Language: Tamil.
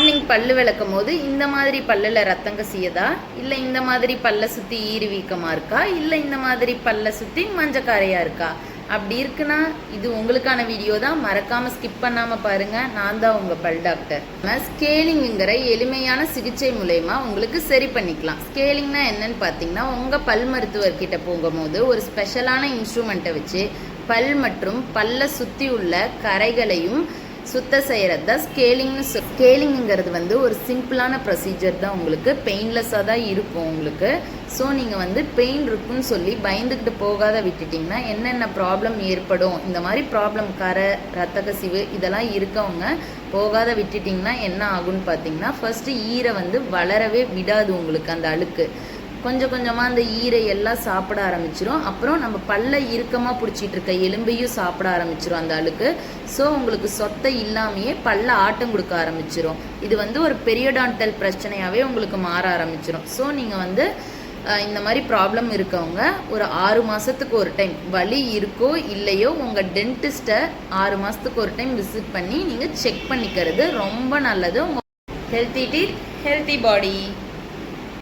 மார்னிங் பல்லு விளக்கும் போது இந்த மாதிரி பல்லில் ரத்தம் கசியதா, இல்லை இந்த மாதிரி பல்லை சுற்றி ஈறு வீக்கமாக இருக்கா, இல்லை இந்த மாதிரி பல்லை சுற்றி மஞ்சக்காரையாக இருக்கா, அப்படி இருக்குன்னா இது உங்களுக்கான வீடியோ தான். மறக்காமல் ஸ்கிப் பண்ணாமல் பாருங்கள். நான் தான் உங்கள் பல் டாக்டர். ஸ்கேலிங்குங்கிற எளிமையான சிகிச்சை மூலயமா உங்களுக்கு சரி பண்ணிக்கலாம். ஸ்கேலிங்னா என்னன்னு பார்த்தீங்கன்னா, உங்கள் பல் மருத்துவர்கிட்ட போகும்போது ஒரு ஸ்பெஷலான இன்ஸ்ட்ருமெண்ட்டை வச்சு பல் மற்றும் பல்லை சுற்றி உள்ள கரைகளையும் சுத்தம் செய்கிறது தான் ஸ்கேலிங்னு ஸ்கேலிங்குங்கிறது ஒரு சிம்பிளான ப்ரொசீஜர் தான். உங்களுக்கு பெயின்லெஸ்ஸாக தான் இருக்கும் உங்களுக்கு. ஸோ நீங்கள் பெயின் இருக்குன்னு சொல்லி பயந்துக்கிட்டு போகாத விட்டுட்டிங்கன்னா என்னென்ன ப்ராப்ளம் ஏற்படும், இந்த மாதிரி ப்ராப்ளம் ரத்த கசிவு இதெல்லாம் இருக்கவங்க போகாத விட்டுட்டிங்கன்னா என்ன ஆகுன்னு பார்த்தீங்கன்னா, ஃபஸ்ட்டு ஈரை வளரவே விடாது உங்களுக்கு. அந்த அழுக்கு கொஞ்சம் கொஞ்சமாக அந்த ஈரை எல்லாம் சாப்பிட ஆரம்பிச்சிடும். அப்புறம் நம்ம பல்ல இறுக்கமாக பிடிச்சிட்டு இருக்க எலும்பையும் சாப்பிட ஆரம்பிச்சிடும் அந்த அழுக்கு. ஸோ உங்களுக்கு சொத்தை இல்லாமையே பல்ல ஆட்டம் கொடுக்க ஆரம்பிச்சிடும். இது ஒரு பெரியோடான்டல் பிரச்சனையாகவே உங்களுக்கு மாற ஆரம்பிச்சிடும். ஸோ நீங்கள் இந்த மாதிரி ப்ராப்ளம் இருக்கவங்க ஒரு 6 மாதத்துக்கு ஒரு டைம், வலி இருக்கோ இல்லையோ, உங்கள் டென்டிஸ்ட்டை 6 மாதத்துக்கு ஒரு டைம் விசிட் பண்ணி நீங்கள் செக் பண்ணிக்கிறது ரொம்ப நல்லது. உங்கள் ஹெல்த்தி டீத் ஹெல்த்தி பாடி.